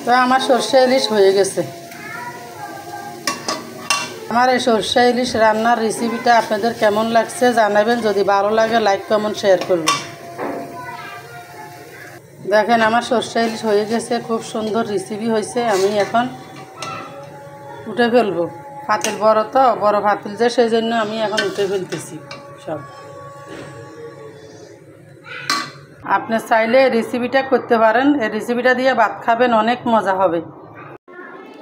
তো আমার সরষে ইলিশ হয়ে গেছে। আমার এই সরষে ইলিশ রান্নার রেসিপিটা আপনাদের কেমন লাগছে জানাবেন। যদি ভালো লাগে লাইক কমেন্ট শেয়ার করবেন। দেখেন আমার সরষে ইলিশ হয়ে গেছে, খুব সুন্দর রেসিপি হয়েছে। আমি এখন উঠে ফেলবো। পাতিল বড় তো, বড় পাতিল যে, সেই জন্য আমি এখন উঠে ফেলতেছি সব। আপনি চাইলে রেসিপিটা করতে পারেন। এই রেসিপিটা দিয়ে ভাত খাবেন, অনেক মজা হবে।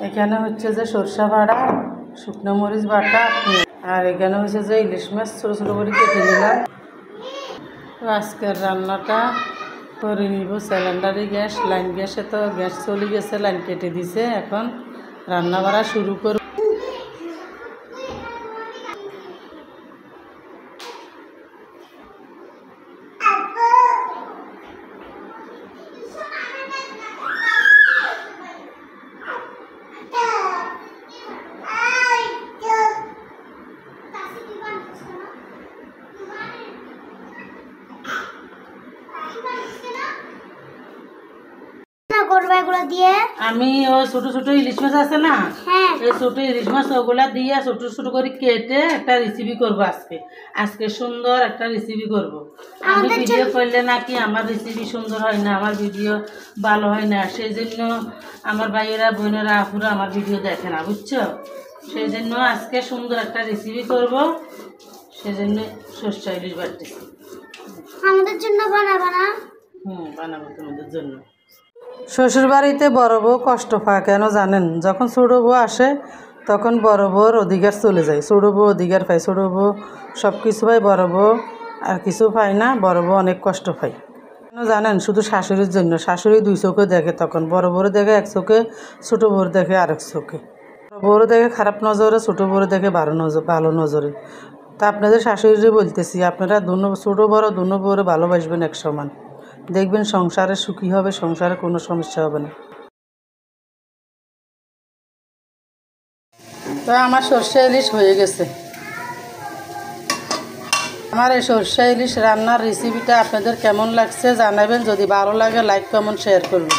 এখানে হচ্ছে যে সরষে বাটা, শুকনো মরিচ বাটা, আর এখানে হচ্ছে যে ইলিশ মাছ ছোটো ছোটো করে কেটে নিলাম। তো আজকের রান্নাটা করে নিব। সিলিন্ডারে গ্যাস, লাইন গ্যাসে তো গ্যাস চলে গেছে, লাইন কেটে দিছে। এখন রান্না বাড়া শুরু করব। আমি ওই ছোট ছোট ইলিশ মাছ আছে না, এই ছোট ইলিশ মাছ ওগুলা দিয়ে ছোট ছোট করে কেটে একটা রেসিপি করবো আজকে। আজকে সুন্দর একটা রেসিপি করব। আমি ভিডিও করলে নাকি আমার রেসিপি সুন্দর হয় না, আমার ভিডিও ভালো হয় না। সেই জন্য আমার ভাইয়েরা, বোনেরা, আপুরা আমার ভিডিও দেখে না, বুঝছো? সেই জন্য আজকে সুন্দর একটা রেসিপি করব। সেই জন্য সরষে ইলিশ বাটতেছি। আমাদের জন্য বানাবো না? বানাবো তোমাদের জন্য। শ্বশুর বাড়িতে বড় বউ কষ্ট পায় কেন জানেন? যখন ছোটো বউ আসে তখন বড় বউর অধিকার চলে যায়। ছোটো বউ অধিকার পায়, ছোটো বউ সব কিছু পায়, বড় বউ আর কিছু পায় না। বড় বউ অনেক কষ্ট পায় কেন জানেন? শুধু শাশুড়ির জন্য। শাশুড়ি দুই চোখে দেখে, তখন বড় বউর দেখে এক চোখে, ছোটো বউর দেখে আরেক চোখে। বড় বউর দেখে খারাপ নজরে, ছোটো বউর দেখে ভালো নজরে। তা আপনাদের শাশুড়ি বলতেছি, আপনারা ছোটো বড় দুনো বউরে ভালোবাসবেন এক সমান। দেখবেন সংসারে সুখী হবে, সংসারে কোনো সমস্যা হবে না। তো আমার সরষে ইলিশ হয়ে গেছে। আমার এই সরষে ইলিশ রান্নার রেসিপিটা আপনাদের কেমন লাগছে জানাবেন। যদি ভালো লাগে লাইক কমেন্ট শেয়ার করবেন।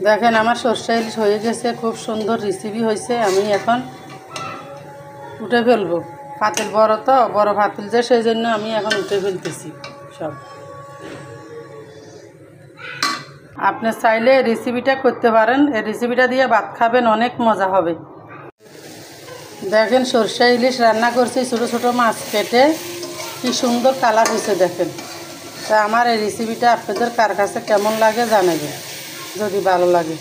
দেখেন আমার সরষে ইলিশ হয়ে গেছে, খুব সুন্দর রেসিপি হয়েছে। আমি এখন উঠে ফেলবো। পাতিল বড় তো, বড় পাতিল যে, সেই জন্য আমি এখন উঠে ফেলতেছি সব। আপনি চাইলে রেসিপিটা করতে পারেন। এই রেসিপিটা দিয়ে ভাত খাবেন, অনেক মজা হবে। দেখেন সরষে ইলিশ রান্না করছি ছোটো ছোটো মাছ কেটে, কি সুন্দর কালার হয়েছে দেখেন। তা আমার এই রেসিপিটা আপনাদের কার কাছে কেমন লাগে জানাবেন, যদি ভালো লাগে।